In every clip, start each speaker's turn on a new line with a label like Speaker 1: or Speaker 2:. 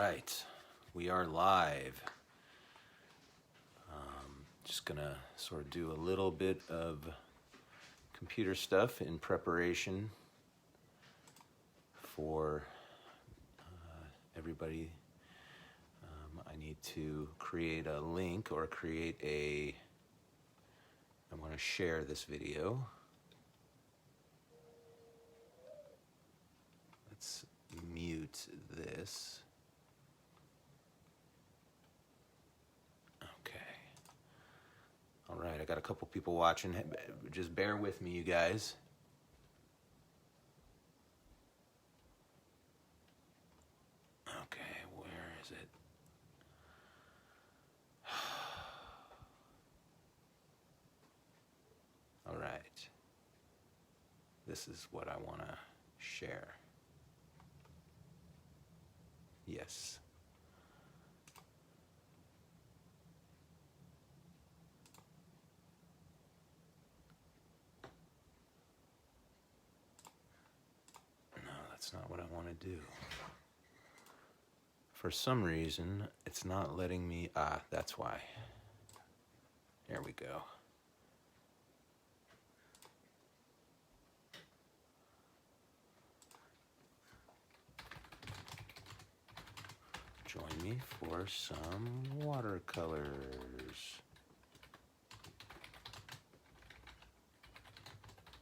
Speaker 1: right, we are live. Just gonna sort of do a little bit of computer stuff in preparation for everybody. I need to create a link or I want to share this video. Let's mute this. Okay. All right, I got a couple people watching. Just bear with me, you guys. Okay, where is it? All right. This is what I want to share. Yes. No, that's not what I want to do. For some reason, it's not letting me. That's why. There we go. Join me for some watercolors.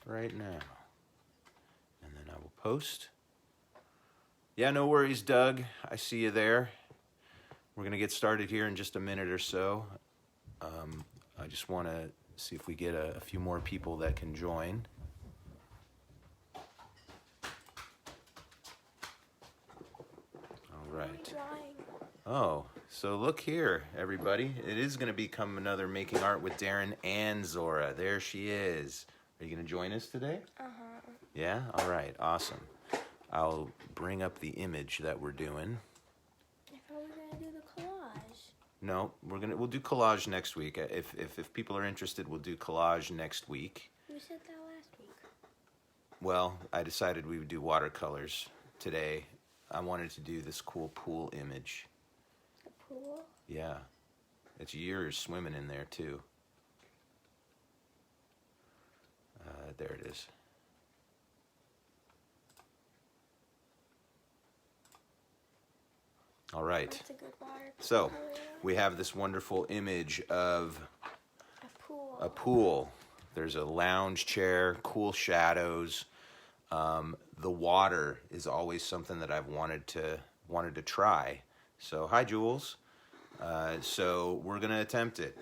Speaker 1: Right now. And then I will post. Yeah, no worries, Doug. I see you there. We're going to get started here in just a minute or so. I just want to see if we get a few more people that can join. All right. Oh, so look here, everybody. It is going to become another Making Art with Deron and Zora. There she is. Are you going to join us today? Uh-huh. Yeah? All right. Awesome. I'll bring up the image that we're doing.
Speaker 2: I thought we were going to do the collage.
Speaker 1: No, we'll do collage next week. If people are interested, we'll do collage next week.
Speaker 2: You said that last week.
Speaker 1: Well, I decided we would do watercolors today. I wanted to do this cool pool image.
Speaker 2: A pool?
Speaker 1: Yeah. It's yours swimming in there, too. There it is. All right.
Speaker 2: That's a good water.
Speaker 1: So, we have this wonderful image of
Speaker 2: a
Speaker 1: pool. There's a lounge chair, cool shadows. The water is always something that I've wanted to try. So, hi, Jules. So we're gonna attempt it.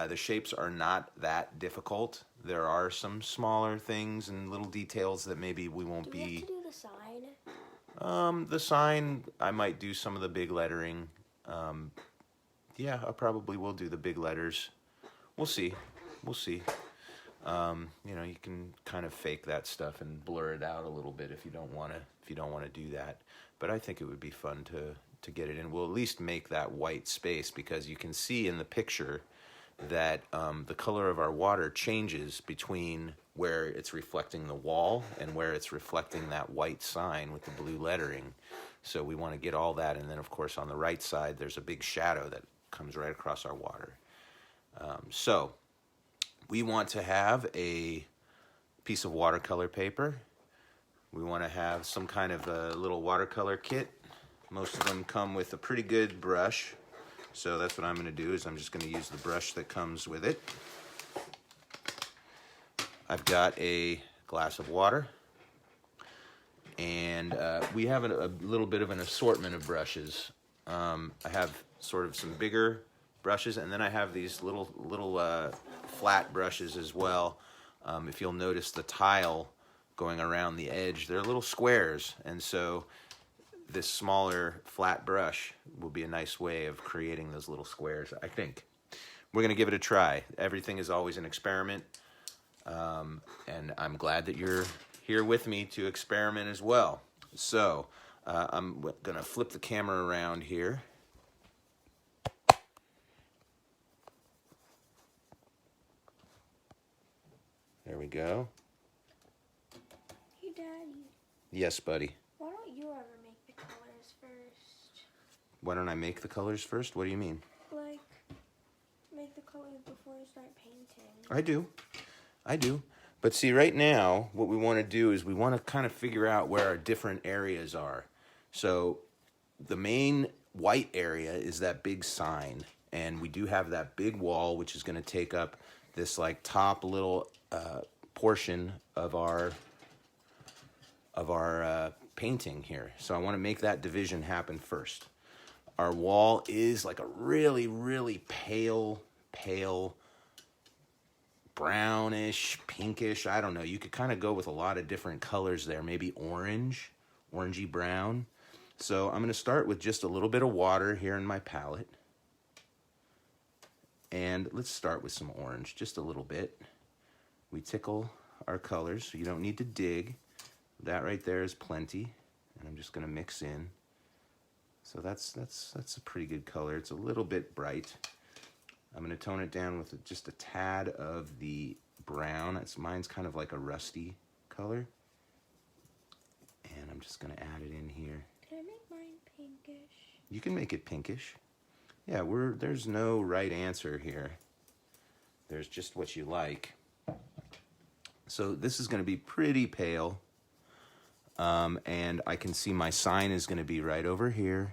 Speaker 1: The shapes are not that difficult. There are some smaller things and little details that maybe we won't be.
Speaker 2: Do we have to do the sign?
Speaker 1: The sign, I might do some of the big lettering. Yeah, I probably will do the big letters. We'll see. We'll see. You know, you can kind of fake that stuff and blur it out a little bit if you don't want to do that. But I think it would be fun to get it in. We'll at least make that white space, because you can see in the picture that the color of our water changes between where it's reflecting the wall and where it's reflecting that white sign with the blue lettering. So we want to get all that, and then of course on the right side there's a big shadow that comes right across our water. So we want to have a piece of watercolor paper. We want to have some kind of a little watercolor kit. Most of them come with a pretty good brush. So that's what I'm going to do, is I'm just going to use the brush that comes with it. I've got a glass of water. And we have a little bit of an assortment of brushes. I have sort of some bigger brushes, and then I have these little flat brushes as well. If you'll notice the tile going around the edge, they're little squares, and so this smaller flat brush will be a nice way of creating those little squares, I think. We're going to give it a try. Everything is always an experiment, and I'm glad that you're here with me to experiment as well. So I'm going to flip the camera around here. There we go.
Speaker 2: Hey, Daddy.
Speaker 1: Yes, buddy.
Speaker 2: Why don't you ever make the colors first?
Speaker 1: Why don't I make the colors first? What do you mean?
Speaker 2: Like, make the colors before you start painting.
Speaker 1: I do. But see, right now, what we want to do is we want to kind of figure out where our different areas are. So the main white area is that big sign. And we do have that big wall, which is going to take up this like top little portion of our painting here. So I want to make that division happen first. Our wall is like a really, really pale brownish, pinkish. I don't know. You could kind of go with a lot of different colors there. Maybe orange, orangey brown. So I'm going to start with just a little bit of water here in my palette. And let's start with some orange, just a little bit. We tickle our colors, so you don't need to dig. That right there is plenty. And I'm just going to mix in. So that's a pretty good color. It's a little bit bright. I'm going to tone it down with just a tad of the brown. Mine's kind of like a rusty color. And I'm just going to add it in here.
Speaker 2: Can I make mine pinkish?
Speaker 1: You can make it pinkish. Yeah, there's no right answer here. There's just what you like. So this is going to be pretty pale. And I can see my sign is going to be right over here.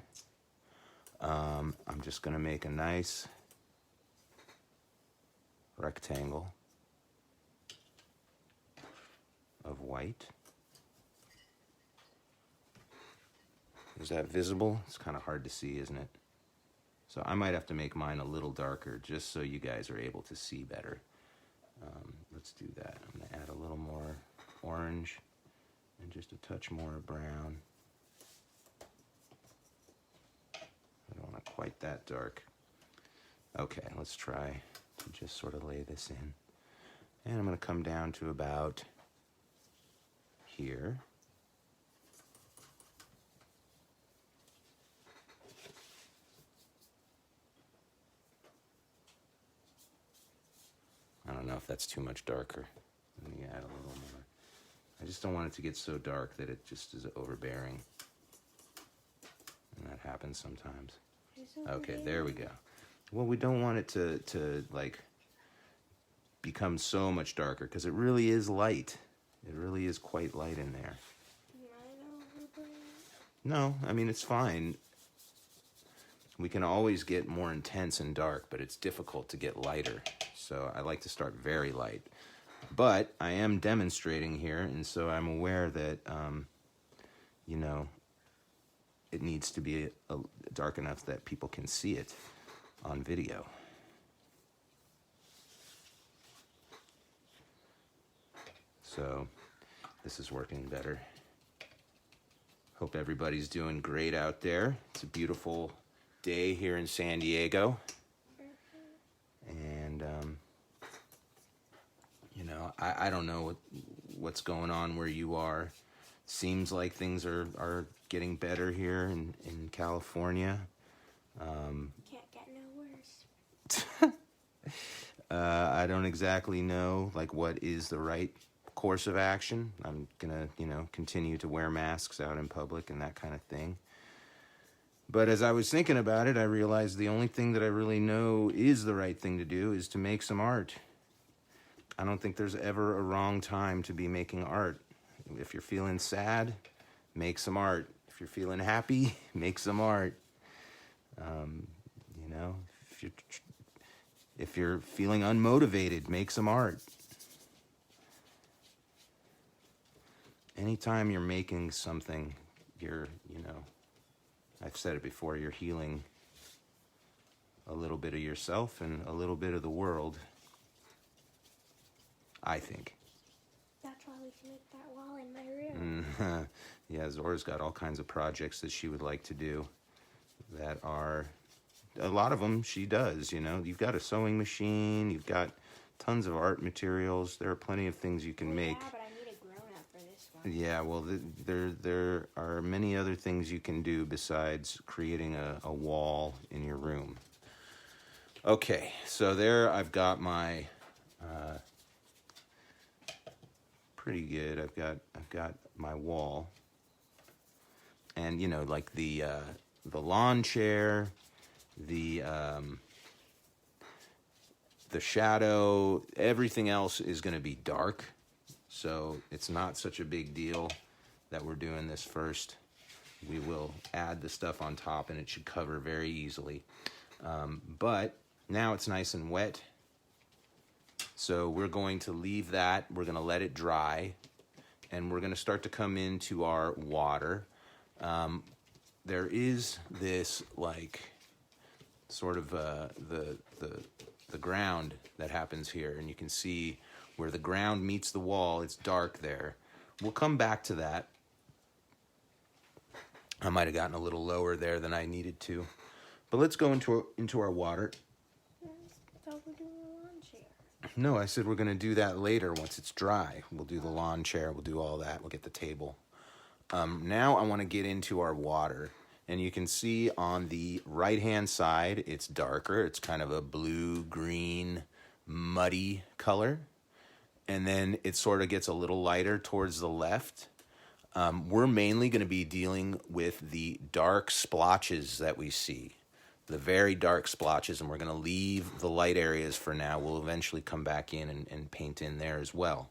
Speaker 1: I'm just going to make a nice rectangle of white. Is that visible? It's kind of hard to see, isn't it? So I might have to make mine a little darker just so you guys are able to see better. Let's do that. I'm going to add a little more orange and just a touch more brown. I don't want it quite that dark. Okay, let's try to just sort of lay this in. And I'm going to come down to about here. I don't know if that's too much darker. Let me add a little more. I just don't want it to get so dark that it just is overbearing. And that happens sometimes. Okay, there we go. Well, we don't want it to like become so much darker because it really is light. It really is quite light in there. No, I mean, it's fine. We can always get more intense and dark, but it's difficult to get lighter. So I like to start very light. But I am demonstrating here, and so I'm aware that, you know, it needs to be dark enough that people can see it on video. So this is working better. Hope everybody's doing great out there. It's a beautiful day here in San Diego. And, you know, I don't know what's going on where you are. Seems like things are getting better here in California.
Speaker 2: Can't get no worse.
Speaker 1: I don't exactly know, like, what is the right course of action. I'm gonna, you know, continue to wear masks out in public and that kind of thing. But as I was thinking about it, I realized the only thing that I really know is the right thing to do is to make some art. I don't think there's ever a wrong time to be making art. If you're feeling sad, make some art. If you're feeling happy, make some art. You know, if you're feeling unmotivated, make some art. Anytime you're making something, you're, you know, I've said it before, you're healing a little bit of yourself and a little bit of the world, I think.
Speaker 2: That's why we can make that wall in my room.
Speaker 1: Yeah, Zora's got all kinds of projects that she would like to do that are, a lot of them she does, you know. You've got a sewing machine, you've got tons of art materials, there are plenty of things you can make.
Speaker 2: Yeah, but I need a grown-up for this one.
Speaker 1: Yeah, well, there are many other things you can do besides creating a wall in your room. Okay, so there I've got my pretty good. I've got my wall, and you know, like the lawn chair, the shadow, everything else is going to be dark. So it's not such a big deal that we're doing this first. We will add the stuff on top and it should cover very easily. But now it's nice and wet. So we're going to leave that. We're going to let it dry. And we're going to start to come into our water. There is this like sort of the ground that happens here, and you can see where the ground meets the wall. It's dark there. We'll come back to that. I might have gotten a little lower there than I needed to, but let's go into our water.
Speaker 2: I thought we were doing a lawn chair.
Speaker 1: No, I said we're going to do that later once it's dry. We'll do the lawn chair. We'll do all that. We'll get the table. Now I want to get into our water. And you can see on the right-hand side, it's darker. It's kind of a blue-green, muddy color. And then it sort of gets a little lighter towards the left. We're mainly going to be dealing with the dark splotches that we see. The very dark splotches, and we're going to leave the light areas for now. We'll eventually come back in and paint in there as well.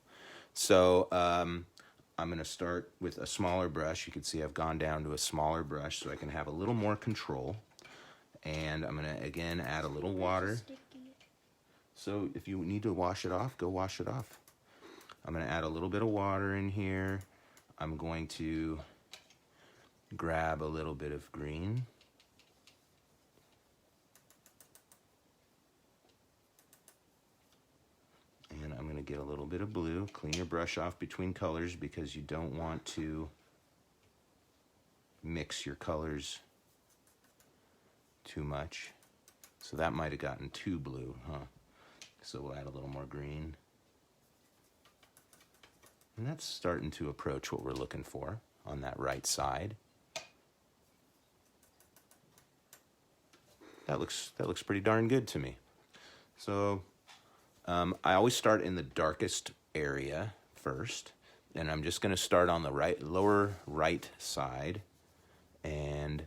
Speaker 1: So I'm going to start with a smaller brush. You can see I've gone down to a smaller brush so I can have a little more control. And I'm going to, again, add a little water. So if you need to wash it off, go wash it off. I'm going to add a little bit of water in here. I'm going to grab a little bit of green. And I'm going to get a little bit of blue. Clean your brush off between colors because you don't want to mix your colors too much. So that might have gotten too blue, huh? So we'll add a little more green. And that's starting to approach what we're looking for on that right side. That looks pretty darn good to me. So I always start in the darkest area first, and I'm just going to start on the lower right side, and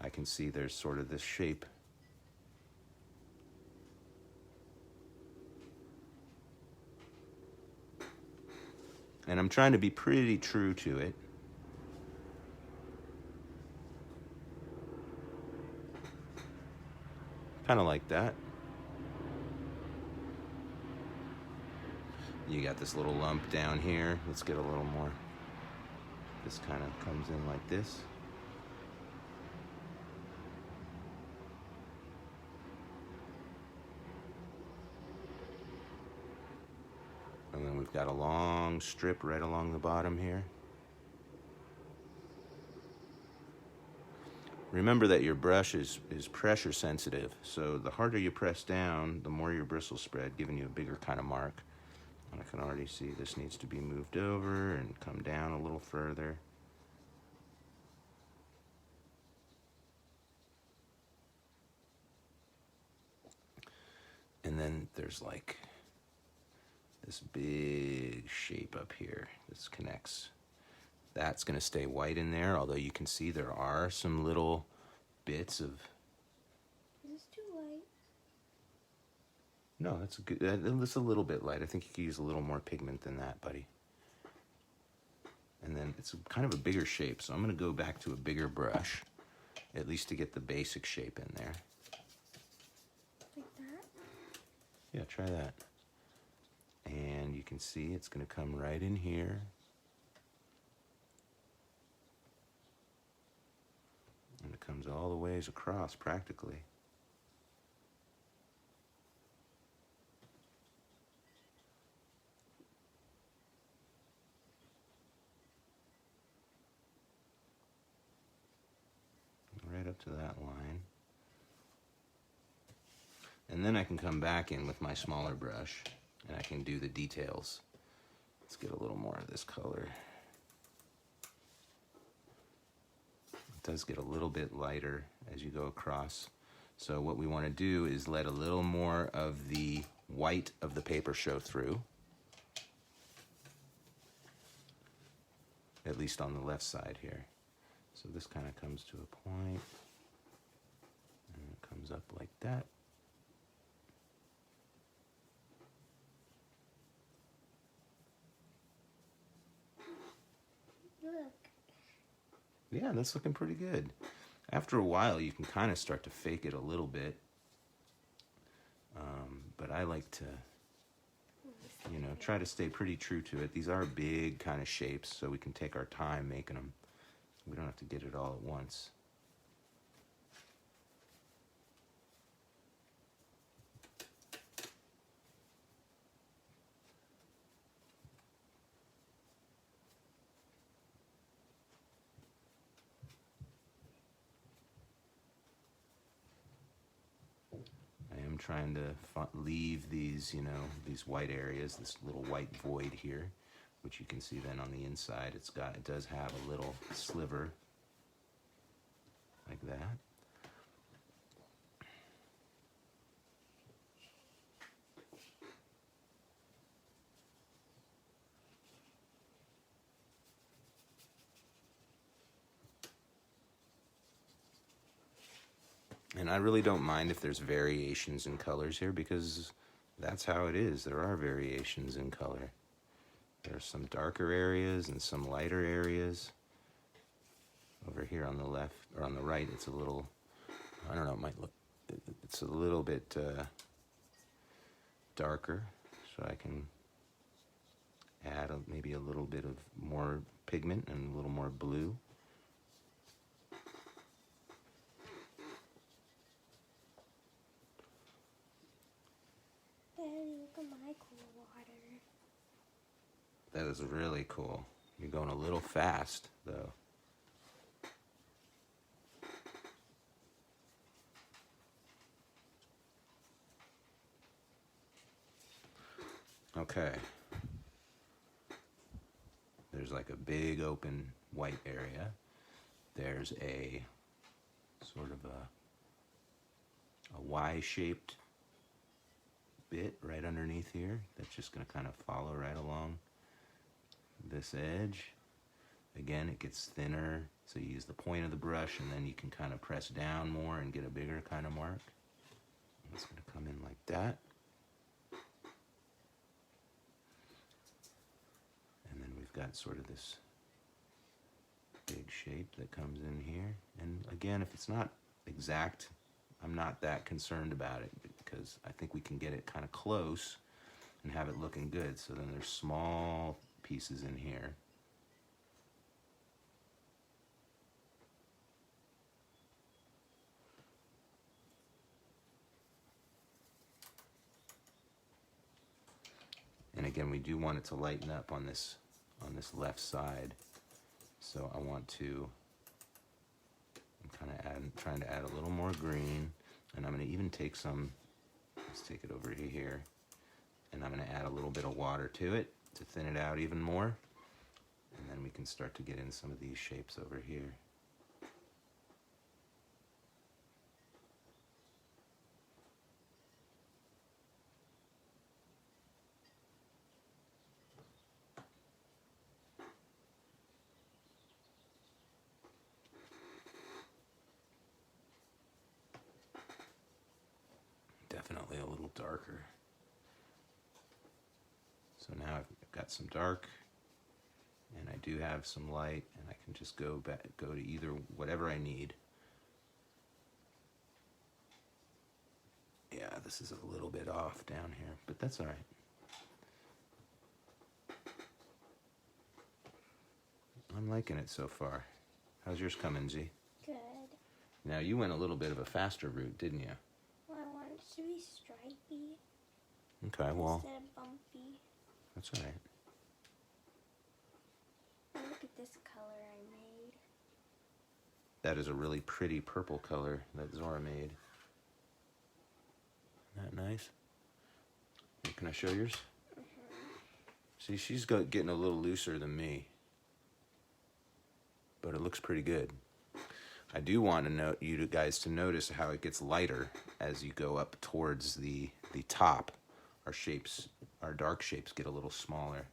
Speaker 1: I can see there's sort of this shape. And I'm trying to be pretty true to it. Kind of like that. You got this little lump down here. Let's get a little more. This kind of comes in like this. And then we've got a long strip right along the bottom here. Remember that your brush is pressure sensitive, so the harder you press down, the more your bristles spread, giving you a bigger kind of mark. And I can already see this needs to be moved over and come down a little further. And then there's like this big shape up here. This connects. That's going to stay white in there, although you can see there are some little bits of...
Speaker 2: Is this too light?
Speaker 1: No, that's a good. That's a little bit light. I think you could use a little more pigment than that, buddy. And then it's kind of a bigger shape, so I'm going to go back to a bigger brush, at least to get the basic shape in there.
Speaker 2: Like that?
Speaker 1: Yeah, try that. And you can see it's going to come right in here. And it comes all the ways across, practically. Right up to that line. And then I can come back in with my smaller brush and I can do the details. Let's get a little more of this color. It does get a little bit lighter as you go across. So what we want to do is let a little more of the white of the paper show through. At least on the left side here. So this kind of comes to a point. Comes up like that.
Speaker 2: Look.
Speaker 1: Yeah, that's looking pretty good. After a while, you can kind of start to fake it a little bit. But I like to, you know, try to stay pretty true to it. These are big kind of shapes, so we can take our time making them. We don't have to get it all at once. I am trying to leave these, you know, these white areas, this little white void here, which you can see then on the inside. It does have a little sliver like that. And I really don't mind if there's variations in colors here, because that's how it is. There are variations in color. There's some darker areas and some lighter areas. Over here on the left, or on the right, it's a little, I don't know, it might look, it's a little bit darker. So I can add maybe a little bit of more pigment and a little more blue.
Speaker 2: Daddy, look at my cool water.
Speaker 1: That is really cool. You're going a little fast, though. Okay. There's like a big open white area. There's a sort of a Y-shaped bit right underneath here that's just going to kind of follow right along this edge. Again, it gets thinner, so you use the point of the brush and then you can kind of press down more and get a bigger kind of mark. It's going to come in like that. And then we've got sort of this big shape that comes in here. And again, if it's not exact, I'm not that concerned about it, because I think we can get it kind of close and have it looking good. So then there's small pieces in here. And again, we do want it to lighten up on this left side. So I want to, I'm kind of trying to add a little more green, and I'm going to even take some, let's take it over here, and I'm going to add a little bit of water to it to thin it out even more. And then we can start to get in some of these shapes over here. Definitely a little darker. So now I've got some dark, and I do have some light, and I can just go to either, whatever I need. Yeah, this is a little bit off down here, but that's all right. I'm liking it so far. How's yours coming, Z?
Speaker 2: Good.
Speaker 1: Now, you went a little bit of a faster route, didn't you?
Speaker 2: Well, I want it to be stripy.
Speaker 1: Okay, well,
Speaker 2: Instead of bumpy.
Speaker 1: that's all right.
Speaker 2: And look at this color I made.
Speaker 1: That is a really pretty purple color that Zora made. Isn't that nice? Can I show yours? See, she's getting a little looser than me, but it looks pretty good. I do want you guys to notice how it gets lighter as you go up towards the top. Our dark shapes get a little smaller,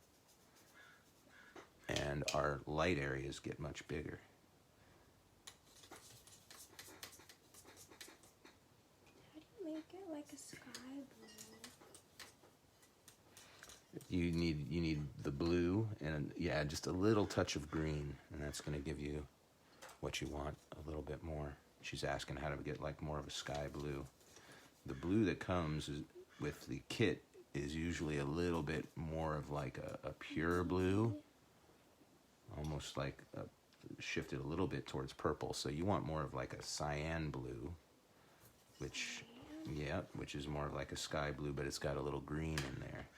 Speaker 1: and our light areas get much bigger.
Speaker 2: like a sky blue.
Speaker 1: You need the blue and yeah, just a little touch of green, and that's going to give you what you want, a little bit more. She's asking how to get like more of a sky blue. The blue that comes with the kit is usually a little bit more of like a pure blue, almost like shifted a little bit towards purple. So you want more of like a cyan blue, which is more of like a sky blue, but it's got a little green in there.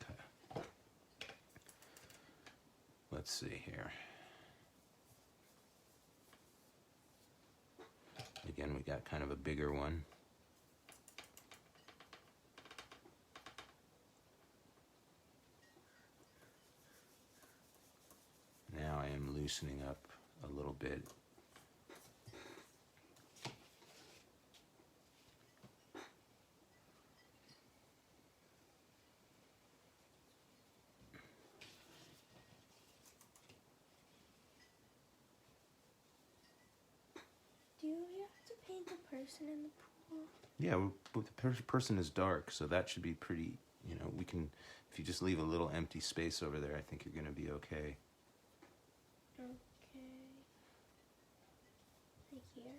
Speaker 1: Okay. Let's see here. Again, we got kind of a bigger one. Now I am loosening up a little bit.
Speaker 2: Do you have to paint the person in the pool?
Speaker 1: Yeah, the person is dark, so that should be pretty, you know, we can, if you just leave a little empty space over there, I think you're going to be okay.
Speaker 2: Okay. Like here?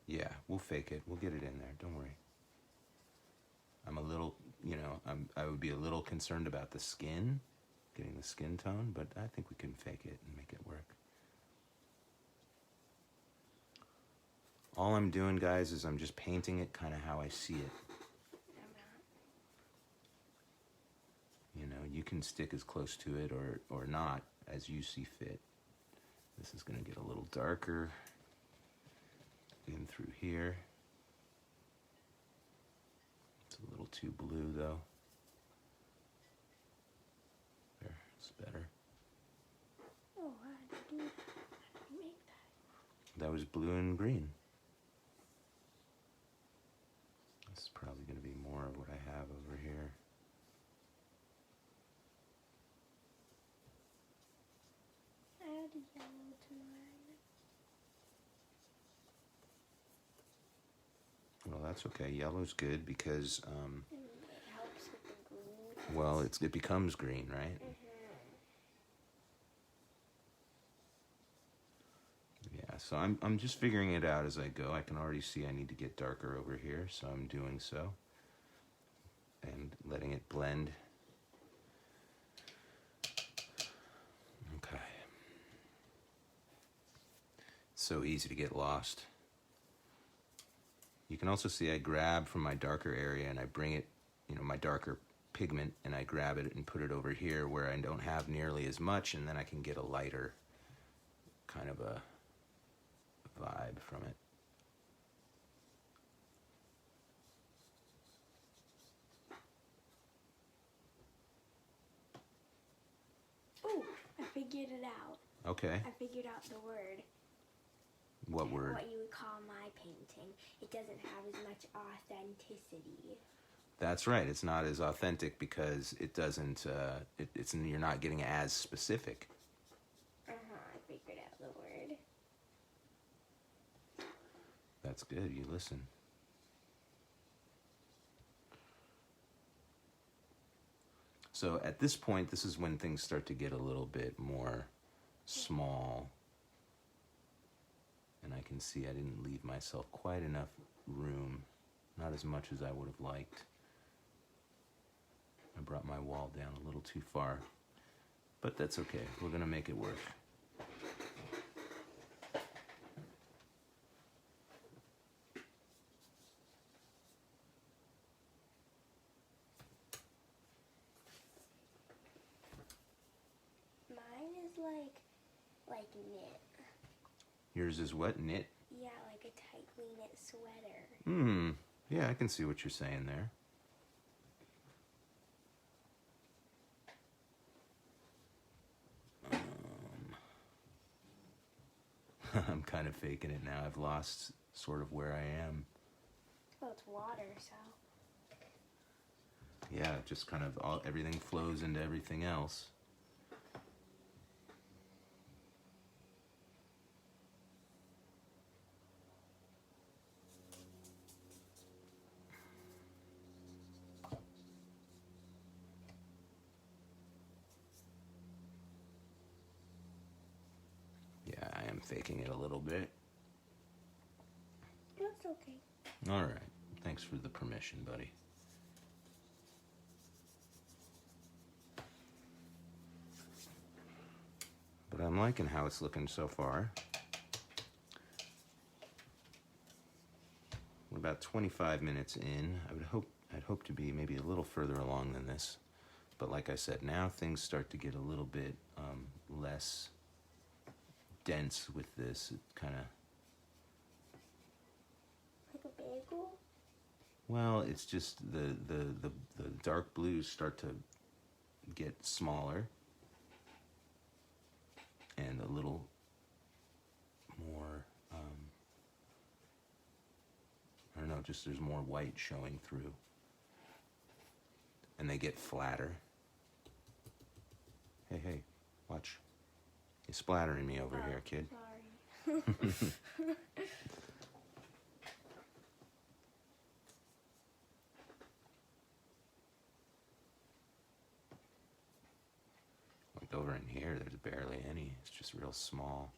Speaker 1: Yeah, we'll fake it. We'll get it in there. Don't worry. I'm a little, you know, I would be a little concerned about the skin, getting the skin tone, but I think we can fake it and make it work. All I'm doing, guys, is I'm just painting it kind of how I see it. You know, you can stick as close to it or not as you see fit. This is going to get a little darker in through here. It's a little too blue, though. There, it's better.
Speaker 2: Oh, how did you do that? How did you make that?
Speaker 1: That was blue and green. This is probably going to be more of what I have over here.
Speaker 2: I added yellow to mine.
Speaker 1: Well, that's okay. Yellow's good because,
Speaker 2: It helps with the green.
Speaker 1: well, it becomes green, right? Yeah, so I'm just figuring it out as I go. I can already see I need to get darker over here, so I'm doing so. And letting it blend. Okay. So easy to get lost. You can also see I grab from my darker area and I bring it, you know, my darker pigment, and I grab it and put it over here where I don't have nearly as much, and then I can get a lighter kind of a vibe from it.
Speaker 2: Oh, I figured it out.
Speaker 1: Okay.
Speaker 2: I figured out the word.
Speaker 1: What word?
Speaker 2: What you would call my painting. It doesn't have as much authenticity.
Speaker 1: That's right. It's not as authentic because it doesn't. You're not getting as specific.
Speaker 2: I figured out the word.
Speaker 1: That's good. You listen. So at this point, this is when things start to get a little bit more small. And I can see I didn't leave myself quite enough room. Not as much as I would have liked. I brought my wall down a little too far. But that's okay. We're going to make it work.
Speaker 2: Mine is like knit.
Speaker 1: Yours is what? Knit?
Speaker 2: Yeah, like a tightly knit sweater.
Speaker 1: Yeah, I can see what you're saying there. I'm kind of faking it now. I've lost sort of where I am.
Speaker 2: Well, it's water, so.
Speaker 1: Yeah, just kind of everything flows into everything else. faking it a little bit.
Speaker 2: That's okay.
Speaker 1: All right. Thanks for the permission, buddy. But I'm liking how it's looking so far. We're about 25 minutes in. I'd hope to be maybe a little further along than this. But like I said, now things start to get a little bit less dense with this. It kind of...
Speaker 2: Like a bagel?
Speaker 1: Well, it's just the dark blues start to get smaller and a little more, I don't know, just there's more white showing through. And they get flatter. Hey, watch. You're splattering me over here, kid.
Speaker 2: Sorry.
Speaker 1: Like over in here, there's barely any. It's just real small.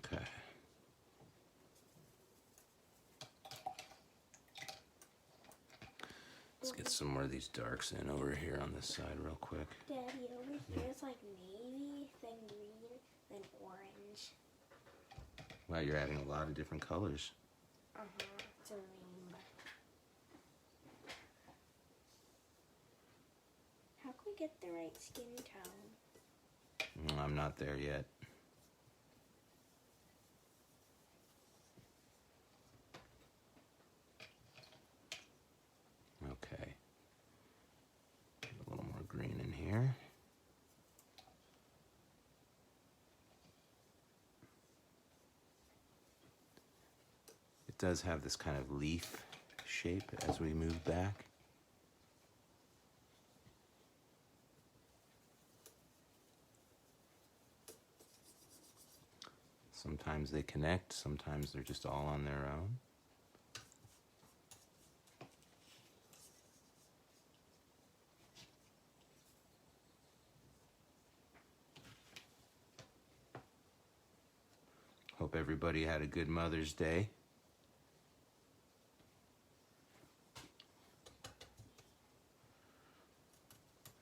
Speaker 1: Okay. Let's get some more of these darks in over here on this side real quick.
Speaker 2: Daddy, over here it's like navy, then green, then orange.
Speaker 1: Wow, you're adding a lot of different colors.
Speaker 2: It's a rainbow. How can we get the right skin tone?
Speaker 1: I'm not there yet. Okay. Get a little more green in here. It does have this kind of leaf shape as we move back. Sometimes they connect, sometimes they're just all on their own. Hope everybody had a good Mother's Day.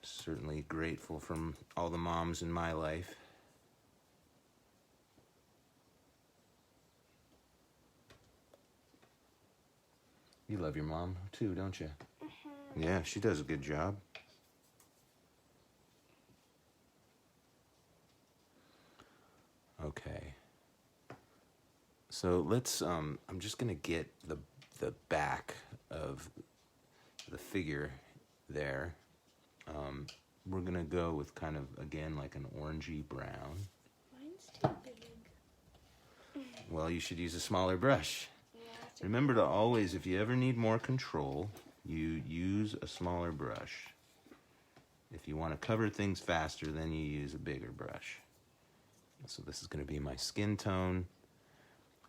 Speaker 1: Certainly grateful from all the moms in my life. You love your mom too, don't you? Yeah, she does a good job. Okay. So let's, I'm just gonna get the back of the figure there. We're gonna go with kind of, again, like an orangey brown.
Speaker 2: Mine's too big.
Speaker 1: Well, you should use a smaller brush.
Speaker 2: Yeah,
Speaker 1: Remember to always, if you ever need more control, you use a smaller brush. If you want to cover things faster, then you use a bigger brush. So this is going to be my skin tone.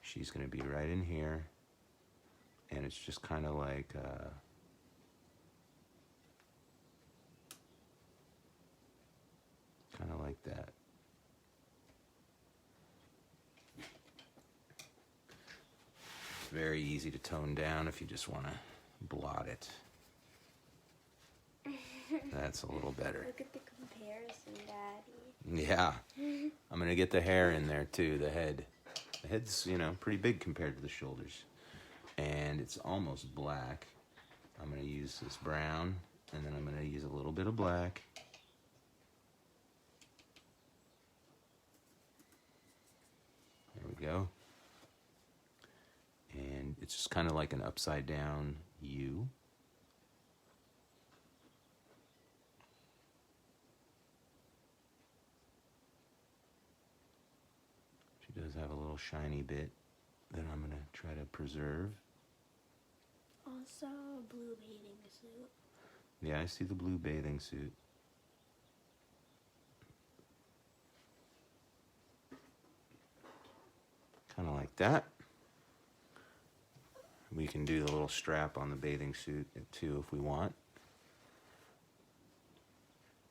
Speaker 1: She's going to be right in here. And it's just kind of like... kind of like that. It's very easy to tone down if you just want to blot it. That's a little better.
Speaker 2: Look at the comparison, Daddy.
Speaker 1: Yeah. I'm going to get the hair in there too, the head. The head's, you know, pretty big compared to the shoulders. And it's almost black. I'm going to use this brown, and then I'm going to use a little bit of black. There we go. And it's just kind of like an upside down U. She does have a little shiny bit that I'm going to try to preserve.
Speaker 2: Also, a blue bathing suit.
Speaker 1: Yeah, I see the blue bathing suit. Kind of like that. We can do the little strap on the bathing suit too if we want.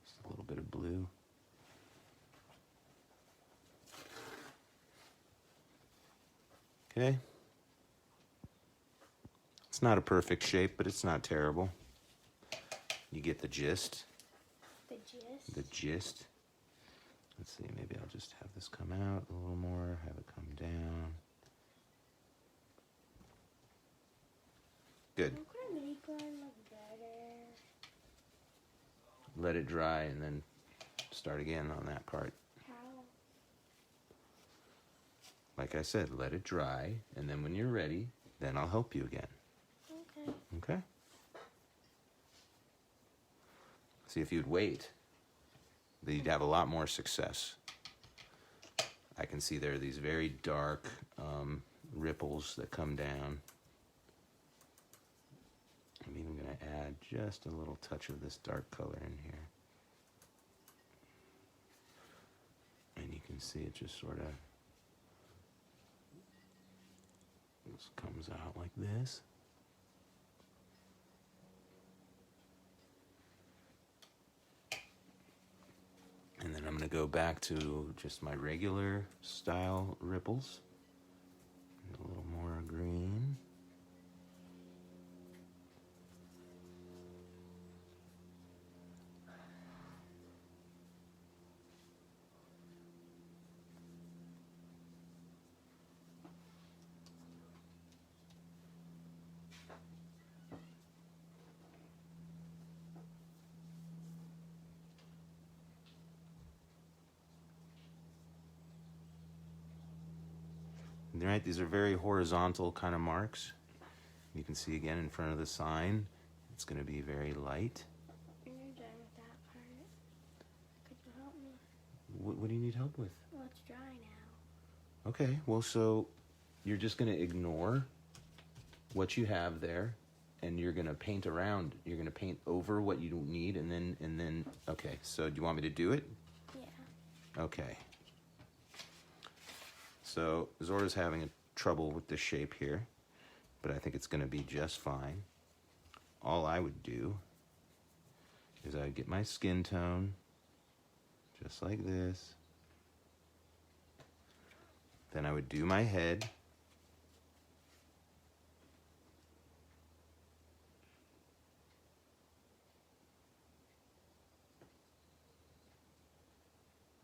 Speaker 1: Just a little bit of blue. Okay. It's not a perfect shape, but it's not terrible. You get the gist.
Speaker 2: The gist?
Speaker 1: The gist. Let's see, maybe I'll just have this come out a little more, have it come down. Good.
Speaker 2: How can I make one look better?
Speaker 1: Let it dry and then start again on that part.
Speaker 2: How?
Speaker 1: Like I said, let it dry, and then when you're ready, then I'll help you again.
Speaker 2: Okay.
Speaker 1: Okay? See, if you'd wait, then you'd have a lot more success. I can see there are these very dark ripples that come down. I'm even going to add just a little touch of this dark color in here. And you can see it just sort of comes out like this. And then I'm going to go back to just my regular style ripples. A little more green. Right, these are very horizontal kind of marks. You can see again in front of the sign, it's going to be very light.
Speaker 2: You're done with that part. Could you help me?
Speaker 1: What do you need help with?
Speaker 2: Well, it's dry now.
Speaker 1: Okay, well, so you're just going to ignore what you have there, and you're going to paint around. You're going to paint over what you don't need, and then. Okay. So do you want me to do it?
Speaker 2: Yeah.
Speaker 1: Okay. So Zora's having a trouble with the shape here, but I think it's going to be just fine. All I would do is I would get my skin tone, just like this. Then I would do my head.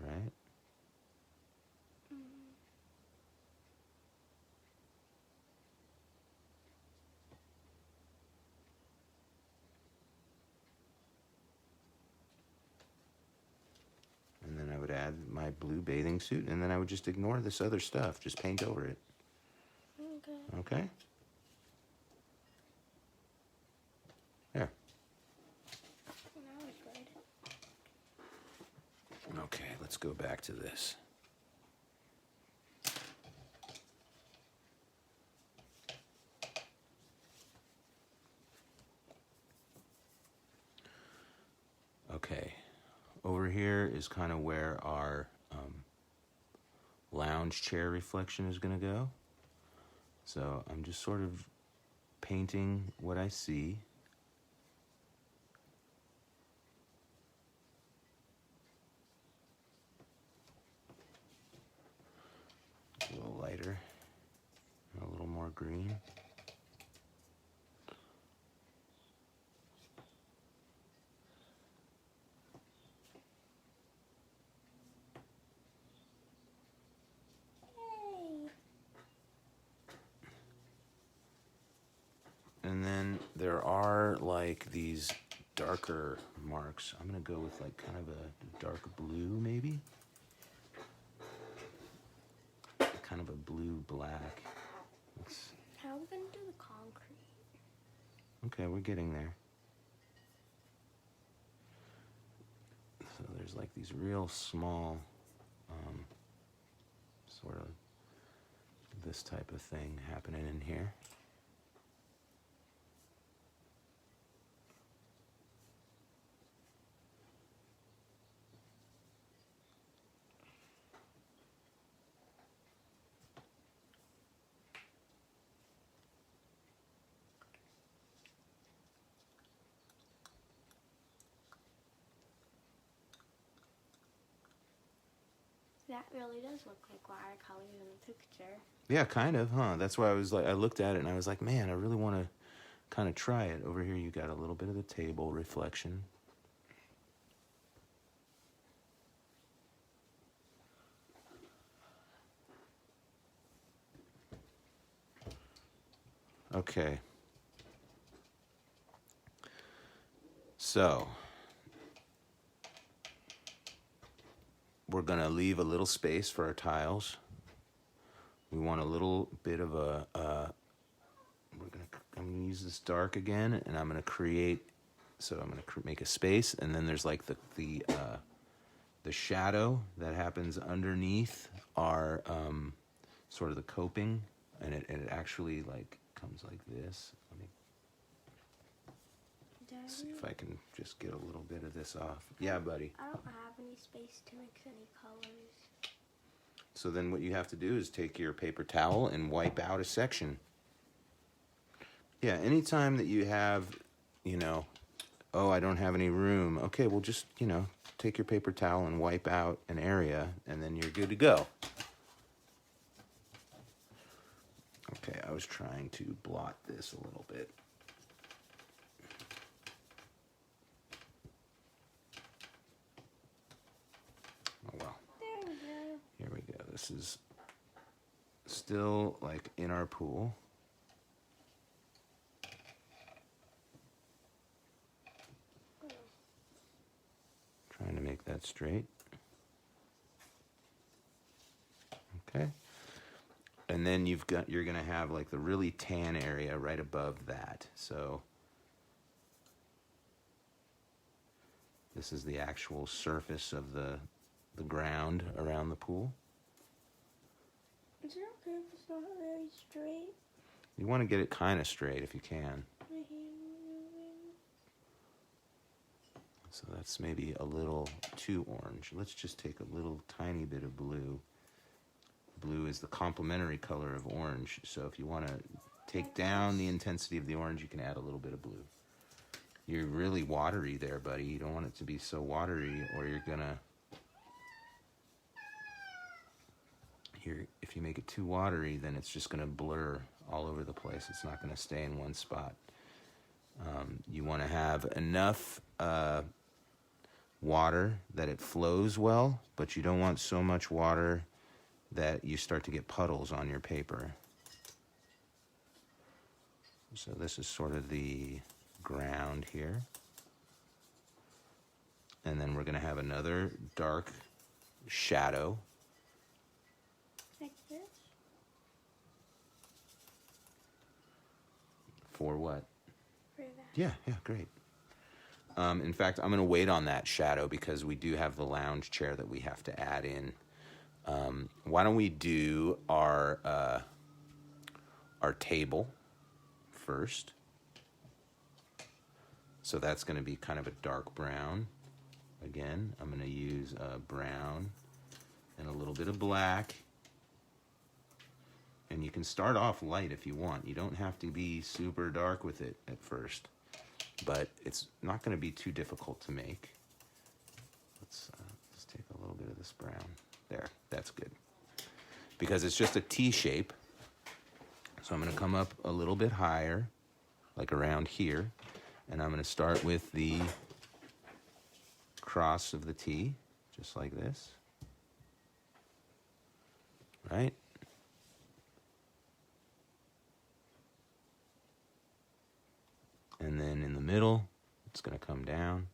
Speaker 1: Right? And then I would add my blue bathing suit, and then I would just ignore this other stuff. Just paint over it.
Speaker 2: Okay.
Speaker 1: Okay? There.
Speaker 2: Now it's good.
Speaker 1: Okay, let's go back to this. Okay, over here is kind of where our lounge chair reflection is going to go. So I'm just sort of painting what I see. A little lighter, a little more green.
Speaker 2: Yay!
Speaker 1: And then there are like these darker marks. I'm gonna go with like kind of a dark blue maybe. Kind of a blue-black.
Speaker 2: How are we going to do the concrete?
Speaker 1: Okay, we're getting there. So there's like these real small, sort of this type of thing happening in here.
Speaker 2: That really does look like watercolors in the picture.
Speaker 1: Yeah, kind of, huh? That's why I was like, I looked at it and I was like, man, I really want to kind of try it. Over here you got a little bit of the table reflection. Okay. So, we're going to leave a little space for our tiles. We want a little bit of a, I'm going to use this dark again, and I'm going to create, so I'm going to make a space, and then there's like the shadow that happens underneath our, sort of the coping, and it actually like comes like this. Let me see if I can just get a little bit of this off. Yeah, buddy.
Speaker 2: I don't have any space to mix any colors.
Speaker 1: So then what you have to do is take your paper towel and wipe out a section. Yeah, anytime that you have, you know, oh, I don't have any room. Okay, well just, you know, take your paper towel and wipe out an area, and then you're good to go. Okay, I was trying to blot this a little bit. Oh well.
Speaker 2: There we go.
Speaker 1: Here we go. This is still like in our pool. Trying to make that straight. Okay. And then you're going to have like the really tan area right above that. So this is the actual surface of the ground around the pool.
Speaker 2: Is it okay if it's not very straight?
Speaker 1: You want to get it kind of straight if you can.
Speaker 2: My hand moving.
Speaker 1: So that's maybe a little too orange. Let's just take a little tiny bit of blue. Blue is the complementary color of orange. So if you want to take down the intensity of the orange, you can add a little bit of blue. You're really watery there, buddy. You don't want it to be so watery, or you're gonna... if you make it too watery, then it's just gonna blur all over the place. It's not gonna stay in one spot. You want to have enough water that it flows well, but you don't want so much water that you start to get puddles on your paper. So this is sort of the ground here. And then we're going to have another dark shadow.
Speaker 2: Like this?
Speaker 1: For what?
Speaker 2: For that.
Speaker 1: Yeah, great. In fact, I'm going to wait on that shadow because we do have the lounge chair that we have to add in. Why don't we do our table first? So that's going to be kind of a dark brown. Again, I'm going to use brown and a little bit of black. And you can start off light if you want. You don't have to be super dark with it at first. But it's not going to be too difficult to make. Let's take a little bit of this brown. There, that's good. Because it's just a T shape. So I'm going to come up a little bit higher, like around here. And I'm going to start with the cross of the T, just like this. Right? And then in the middle, it's going to come down.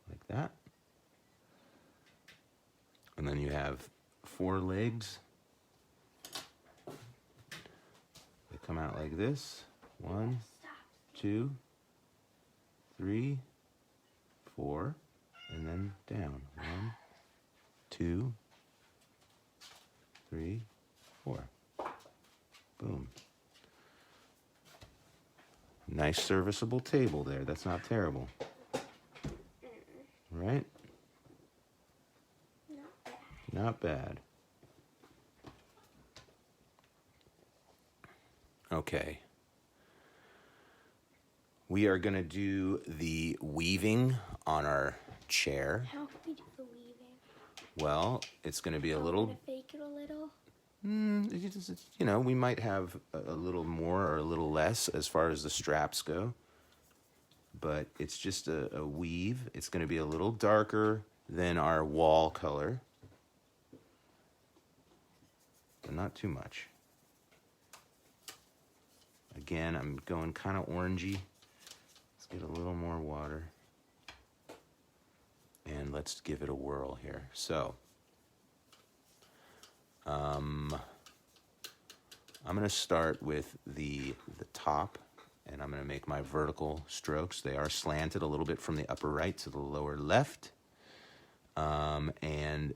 Speaker 1: Like that. And then you have 4 legs. They come out like this. 1, 2, 3, 4, and then down. 1, 2, 3, 4. Boom. Nice serviceable table there. That's not terrible. Right?
Speaker 2: Not bad.
Speaker 1: Not bad. Okay. We are going to do the weaving on our chair.
Speaker 2: How can we do the weaving?
Speaker 1: Well, it's going to be a
Speaker 2: I'm
Speaker 1: little...
Speaker 2: gonna fake it a little.
Speaker 1: You know, we might have a little more or a little less as far as the straps go. But it's just a weave. It's going to be a little darker than our wall color. But not too much. Again, I'm going kind of orangey. Let's get a little more water. And let's give it a whirl here. So, I'm going to start with the top, and I'm going to make my vertical strokes. They are slanted a little bit from the upper right to the lower left. And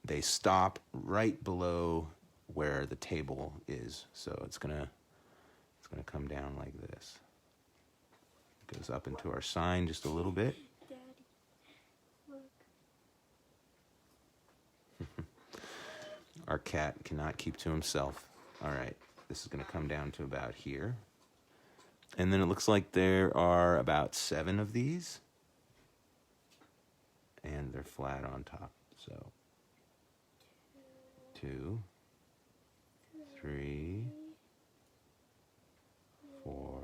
Speaker 1: they stop right below where the table is. So it's gonna come down like this. It goes up into our sign just a little bit.
Speaker 2: Daddy, look.
Speaker 1: Our cat cannot keep to himself. All right, this is gonna come down to about here. And then it looks like there are about 7 of these. And they're flat on top. So 2, 3, 4,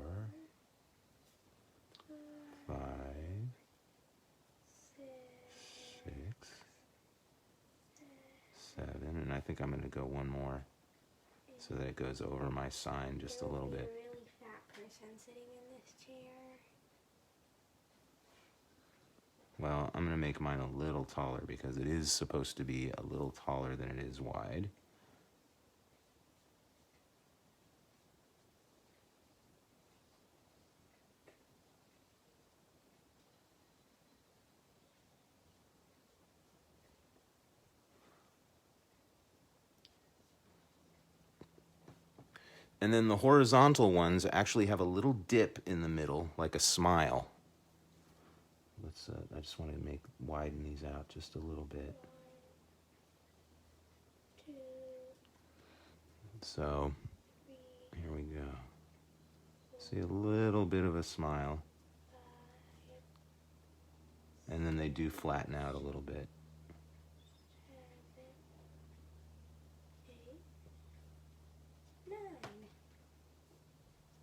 Speaker 1: 5, 6, 7, and I think I'm going to go one more so that it goes over my sign just a little bit.
Speaker 2: A really fat person sitting in this chair.
Speaker 1: Well, I'm going to make mine a little taller because it is supposed to be a little taller than it is wide. And then the horizontal ones actually have a little dip in the middle, like a smile. Let's. I just want to widen these out just a little bit.
Speaker 2: 1, 2,
Speaker 1: So
Speaker 2: 3,
Speaker 1: here we go. See a little bit of a smile.
Speaker 2: 5,
Speaker 1: And then they do flatten out a little bit.
Speaker 2: 7, 8, 9,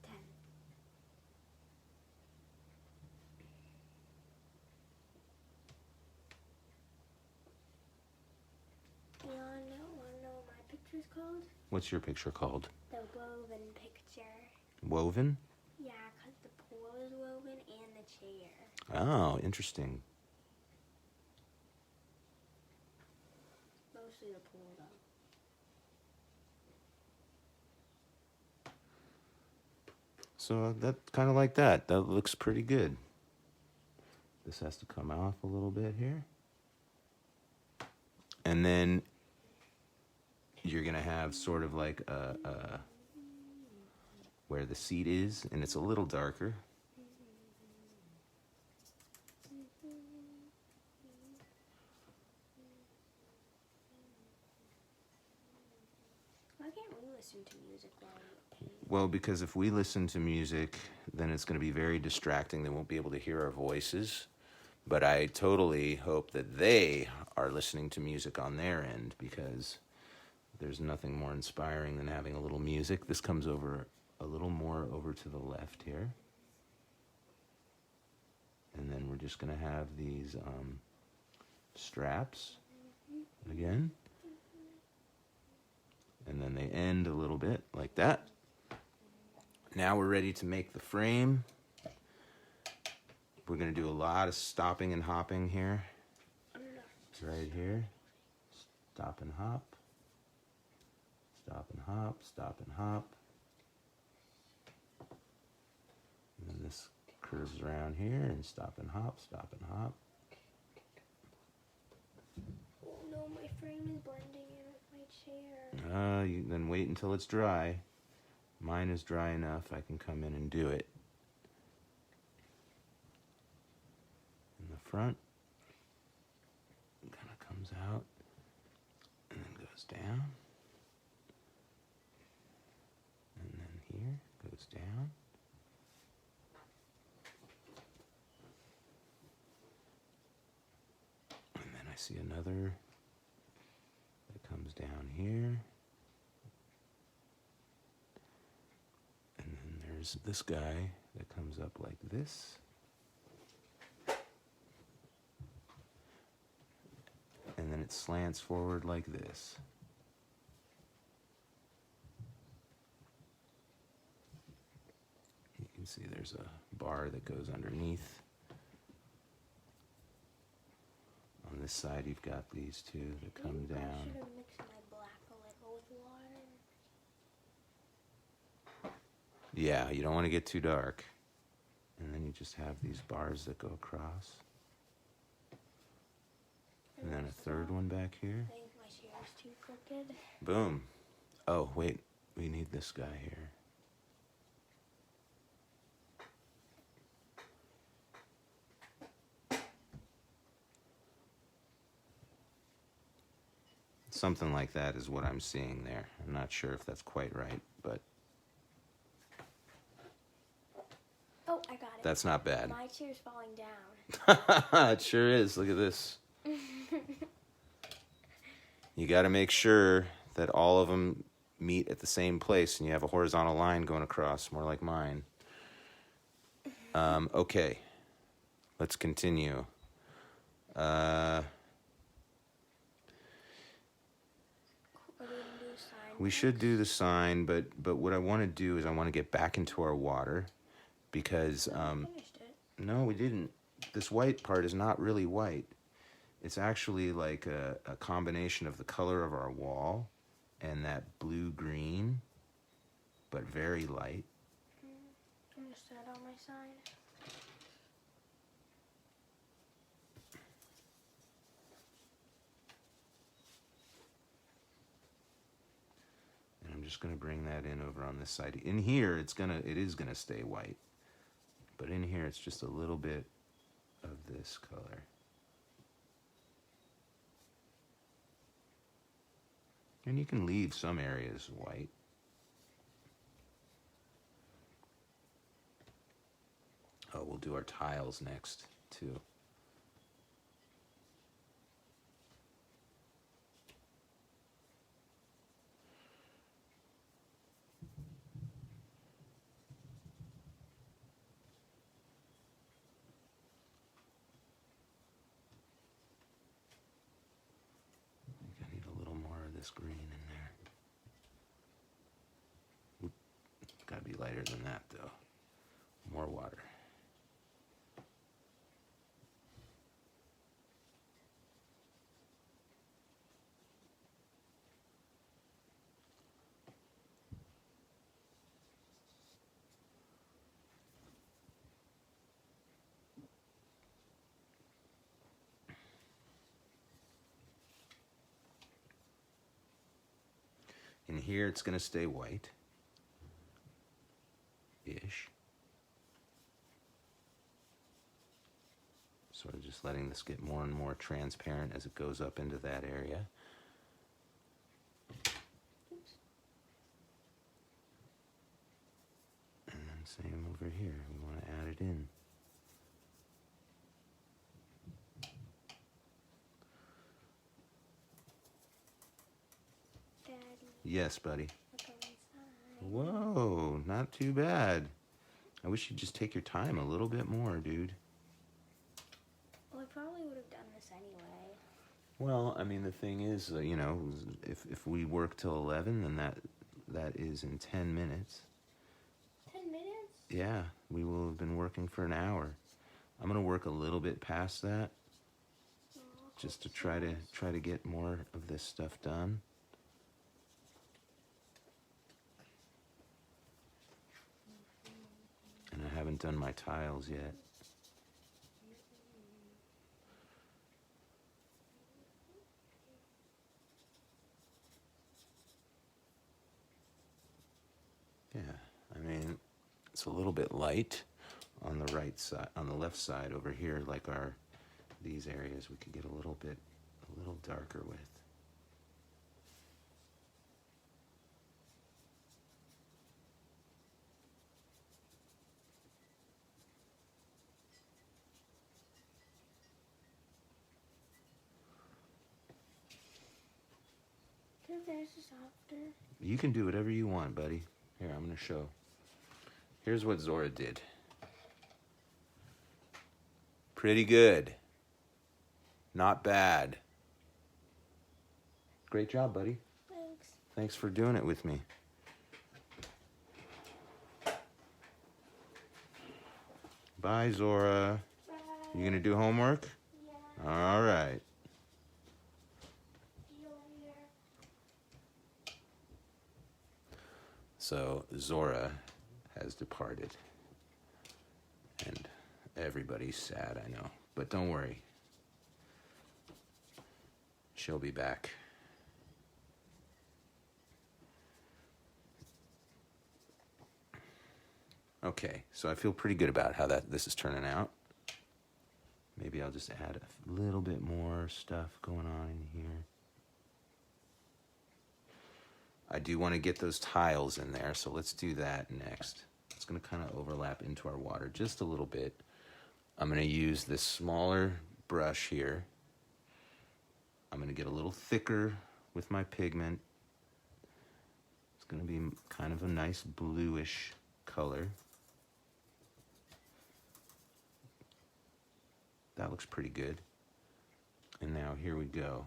Speaker 2: 10. You wanna know what my picture's called?
Speaker 1: What's your picture called?
Speaker 2: The woven picture.
Speaker 1: Woven?
Speaker 2: Yeah, 'cause the pool is woven and the chair.
Speaker 1: Oh, interesting.
Speaker 2: Mostly the pool, though.
Speaker 1: So that kind of like that. That looks pretty good. This has to come off a little bit here. And then you're going to have sort of like where the seat is, and it's a little darker.
Speaker 2: Why can't we listen to music while we paint?
Speaker 1: Well, because if we listen to music, then it's going to be very distracting. They won't be able to hear our voices. But I totally hope that they are listening to music on their end, because there's nothing more inspiring than having a little music. This comes over a little more over to the left here. And then we're just going to have these straps again. And then they end a little bit like that. Now we're ready to make the frame. We're going to do a lot of stopping and hopping here. Right here. Stop and hop. Stop and hop, stop and hop. And then this curves around here and stop and hop, stop and hop.
Speaker 2: Oh no, my frame is blending in with my chair.
Speaker 1: Then wait until it's dry. Mine is dry enough, I can come in and do it. In the front, kind of comes out and then goes down. And then here, goes down. see another that comes down here. And then there's this guy that comes up like this. And then it slants forward like this. You can see there's a bar that goes underneath. On this side, you've got these two that come down.
Speaker 2: I should have mixed my black a little with water.
Speaker 1: Yeah, you don't want to get too dark. And then you just have these bars that go across. And then a third one back here.
Speaker 2: I think my chair's too crooked.
Speaker 1: Boom. Oh, wait. We need this guy here. Something like that is what I'm seeing there. I'm not sure if that's quite right, but
Speaker 2: Oh, I got it.
Speaker 1: that's not bad.
Speaker 2: My chair's falling down.
Speaker 1: It sure is. Look at this. You got to make sure that all of them meet at the same place and you have a horizontal line going across, more like mine. Okay. Let's continue. We should do the sign, but what I want to do is I want to get back into our water because
Speaker 2: We finished it.
Speaker 1: no, we didn't. This white part is not really white. It's actually like a combination of the color of our wall and that blue-green, but very light.
Speaker 2: I'm going to set on my sign.
Speaker 1: And I'm just going to bring that in over on this side. In here, it is gonna stay white, but in here, it's just a little bit of this color. And you can leave some areas white. Oh, we'll do our tiles next, too. I think I need a little more of this green in there. Oop, it's gotta be lighter than that, though. More water. In here, it's going to stay white-ish. Sort of just letting this get more and more transparent as it goes up into that area. And then same over here. We want to add it in.
Speaker 2: Daddy,
Speaker 1: Yes, buddy.
Speaker 2: look on my sign.
Speaker 1: Whoa, not too bad. I wish you'd just take your time a little bit more, dude.
Speaker 2: Well, I probably would have done this anyway.
Speaker 1: Well, I mean, the thing is, you know, if we work till 11, then that is in 10 minutes.
Speaker 2: 10 minutes?
Speaker 1: Yeah, we will have been working for an hour. I'm gonna work a little bit past that,
Speaker 2: Oh,
Speaker 1: just to try to get more of this stuff done. And I haven't done my tiles yet. Yeah, I mean, it's a little bit light on the right side, on the left side over here, like these areas we could get a little darker with.
Speaker 2: Because there's a softer.
Speaker 1: You can do whatever you want, buddy. Here, I'm going to show. Here's what Zora did. Pretty good. Not bad. Great job, buddy.
Speaker 2: Thanks.
Speaker 1: Thanks for doing it with me. Bye, Zora.
Speaker 2: Bye.
Speaker 1: You going to do homework?
Speaker 2: Yeah.
Speaker 1: All right.
Speaker 2: See you later.
Speaker 1: So Zora has departed. And everybody's sad, I know. But don't worry. She'll be back. Okay, so I feel pretty good about how this is turning out. Maybe I'll just add a little bit more stuff going on in here. I do want to get those tiles in there, so let's do that next. It's going to kind of overlap into our water just a little bit. I'm going to use this smaller brush here. I'm going to get a little thicker with my pigment. It's going to be kind of a nice bluish color. That looks pretty good. And now here we go.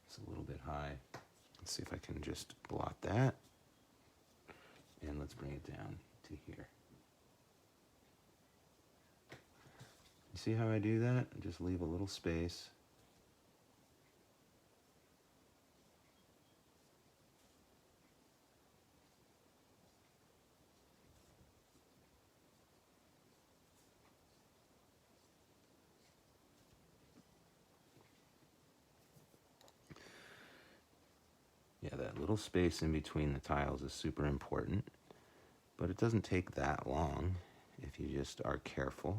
Speaker 1: It's a little bit high. Let's see if I can just blot that. And let's bring it down to here. You see how I do that? Just leave a little space. Yeah, that little space in between the tiles is super important, but it doesn't take that long if you just are careful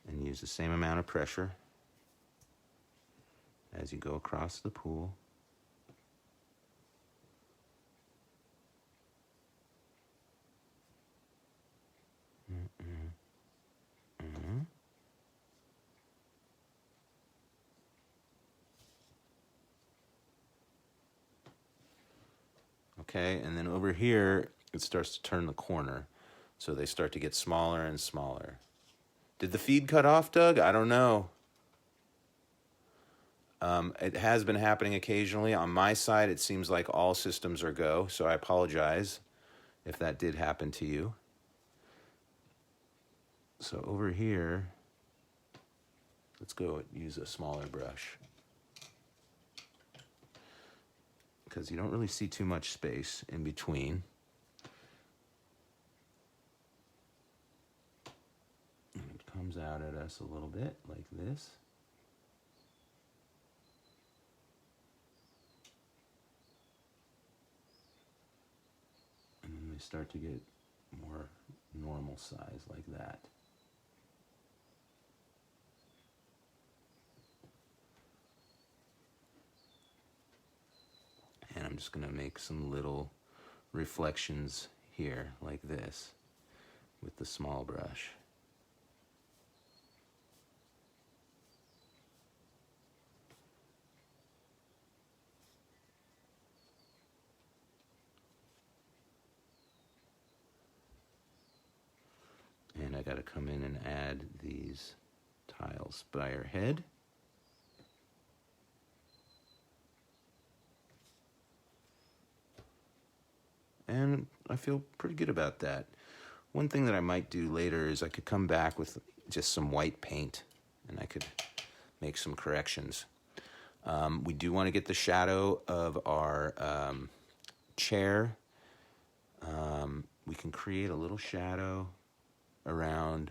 Speaker 1: and use the same amount of pressure as you go across the pool. Okay, and then over here, it starts to turn the corner. So they start to get smaller and smaller. Did the feed cut off, Doug? I don't know. It has been happening occasionally. On my side, it seems like all systems are go, so I apologize if that did happen to you. So over here, let's go use a smaller brush, because you don't really see too much space in between. And it comes out at us a little bit like this. And then they start to get more normal size like that. And I'm just going to make some little reflections here like this with the small brush. And I got to come in and add these tiles by our head. And I feel pretty good about that. One thing that I might do later is I could come back with just some white paint and I could make some corrections. We do want to get the shadow of our chair. We can create a little shadow around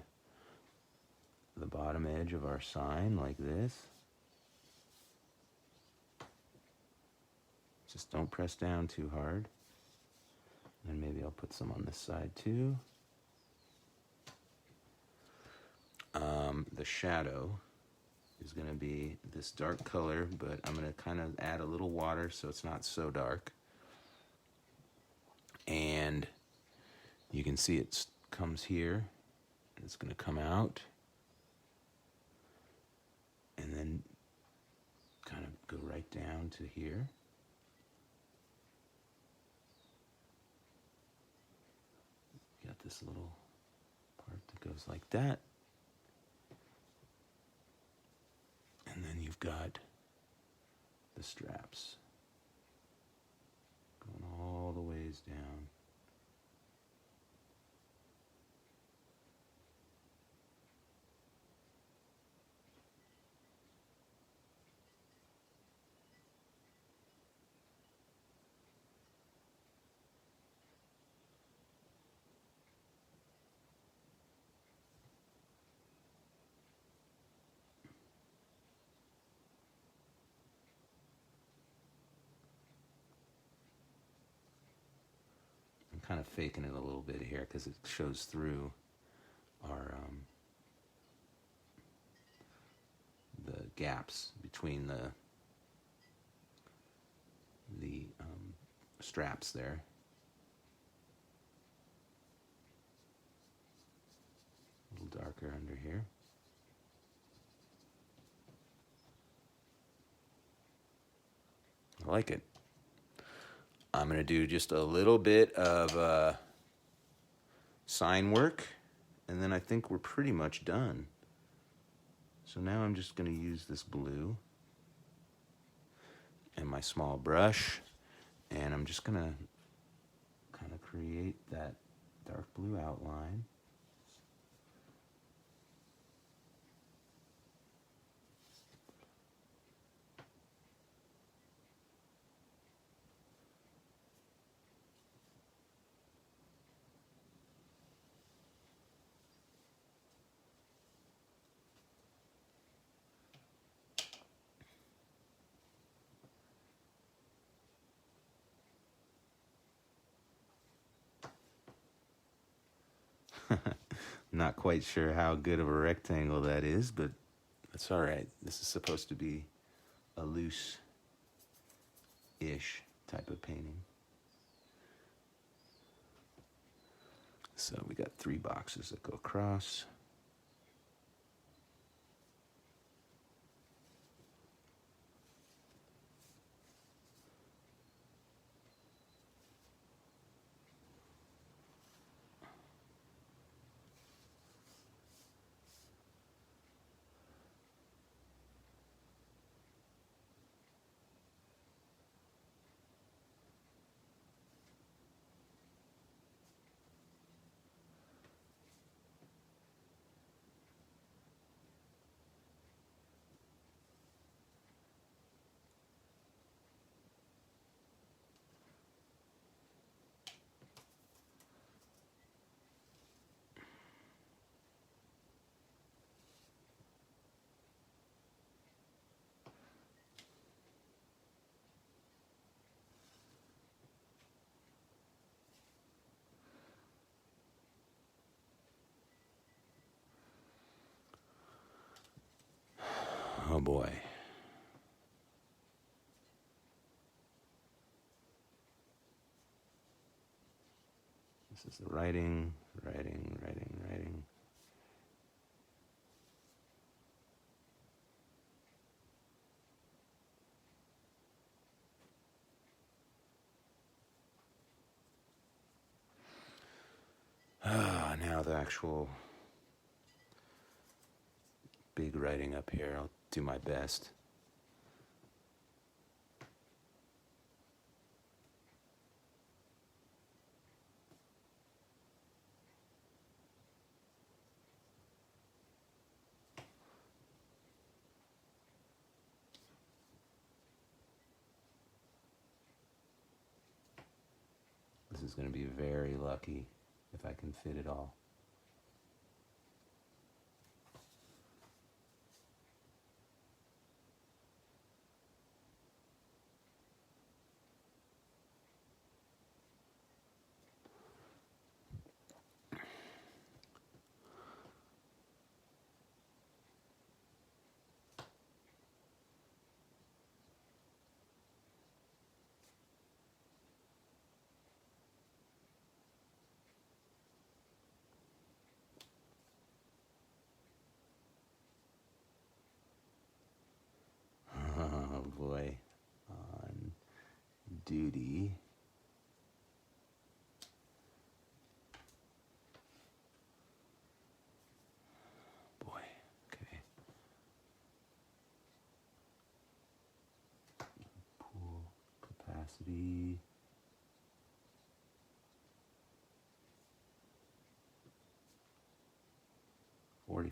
Speaker 1: the bottom edge of our sign like this. Just don't press down too hard. And maybe I'll put some on this side too. The shadow is going to be this dark color, but I'm going to kind of add a little water so it's not so dark. And you can see it comes here. It's going to come out. And then right down to here. Got this little part that goes like that. And then you've got the straps going all the ways down. I'm kind of faking it a little bit here because it shows through our the gaps between the straps there. A little darker under here. I like it. I'm going to do just a little bit of sign work, and then I think we're pretty much done. So now I'm just going to use this blue and my small brush, and I'm just going to kind of create that dark blue outline. Not quite sure how good of a rectangle that is, but that's all right. This is supposed to be a loose-ish type of painting. So we got 3 boxes that go across. Oh boy. This is the writing. Now the actual big writing up here. I'll do my best. This is going to be very lucky if I can fit it all. duty. Boy, okay. Pool capacity. $45.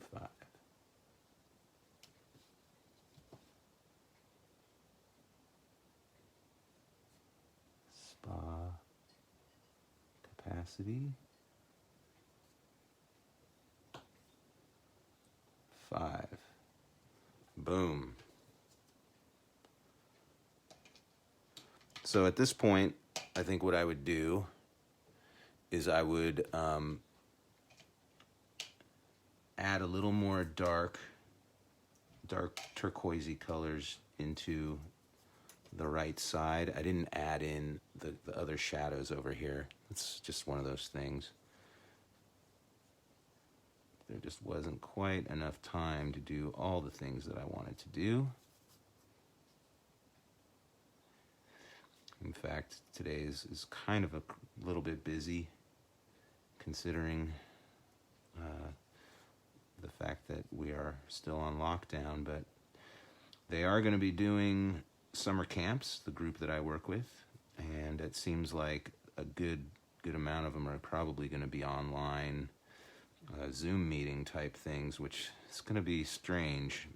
Speaker 1: Spa capacity. 5. Boom. So at this point, I think what I would do is I would add a little more dark turquoisey colors into the right side. I didn't add in the other shadows over here. It's just one of those things. There just wasn't quite enough time to do all the things that I wanted to do. In fact, today is kind of a little bit busy, considering the fact that we are still on lockdown, but they are going to be doing summer camps, the group that I work with, and it seems like a good amount of them are probably going to be online Zoom meeting type things, which is going to be strange.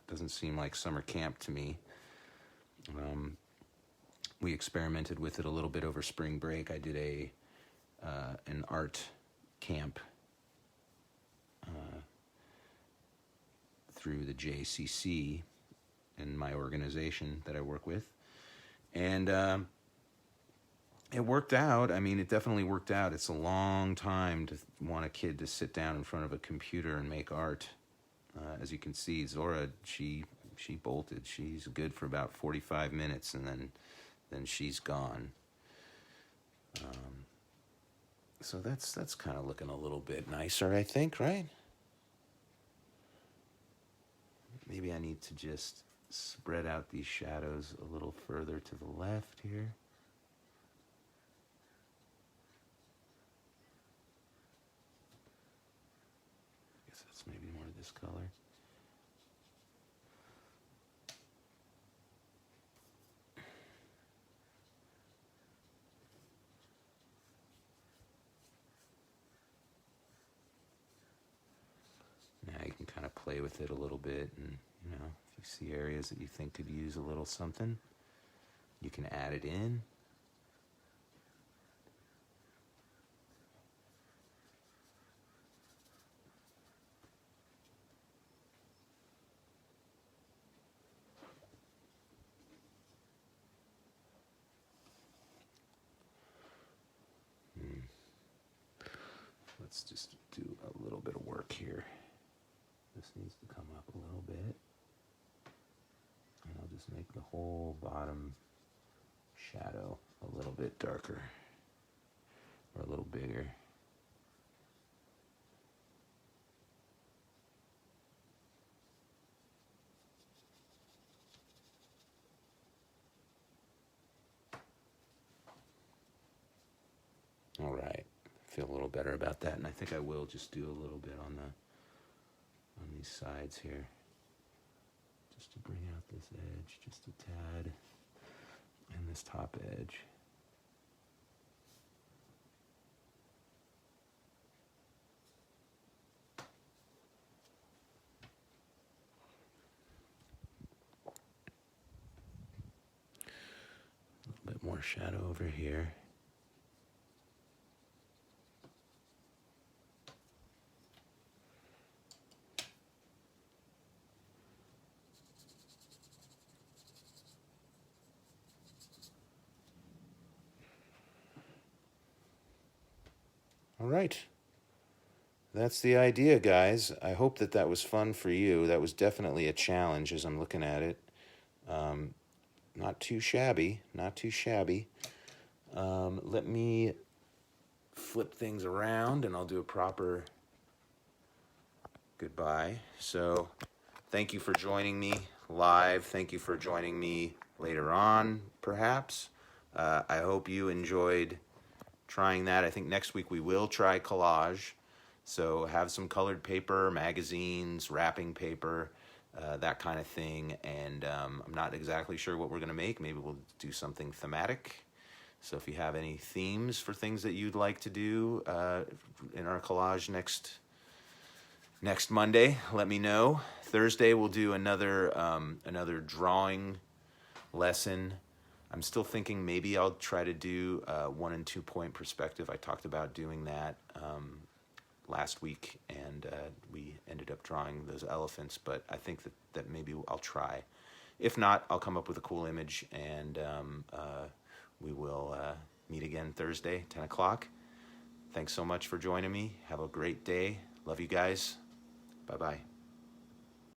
Speaker 1: Doesn't seem like summer camp to me. We experimented with it a little bit over spring break. I did an art camp through the JCC in my organization that I work with, and it worked out. I mean, it definitely worked out. It's a long time to want a kid to sit down in front of a computer and make art. As you can see, Zora, she bolted. She's good for about 45 minutes, and then she's gone. So that's kind of looking a little bit nicer, I think, right? Maybe I need to just spread out these shadows a little further to the left here. I guess that's maybe more of this color. Now you can kind of play with it a little bit, and if you see areas that you think could use a little something, you can add it in. Let's just do a little bit of work here. This needs to come up a little bit. And I'll just make the whole bottom shadow a little bit darker, or a little bigger. All right, feel a little better about that, and I think I will just do a little bit on these sides here, just to bring out this edge just a tad, and this top edge. A little bit more shadow over here. All right. That's the idea, guys. I hope that was fun for you. That was definitely a challenge as I'm looking at it. Not too shabby, not too shabby. Let me flip things around and I'll do a proper goodbye. So thank you for joining me live. Thank you for joining me later on, perhaps. I hope you enjoyed trying that. I think next week we will try collage. So have some colored paper, magazines, wrapping paper, that kind of thing. And I'm not exactly sure what we're going to make. Maybe we'll do something thematic. So if you have any themes for things that you'd like to do in our collage next Monday, let me know. Thursday we'll do another drawing lesson. I'm still thinking maybe I'll try to do 1 and 2 point perspective. I talked about doing that last week, and we ended up drawing those elephants, but I think that maybe I'll try. If not, I'll come up with a cool image, and we will meet again Thursday, 10 o'clock. Thanks so much for joining me. Have a great day. Love you guys. Bye-bye.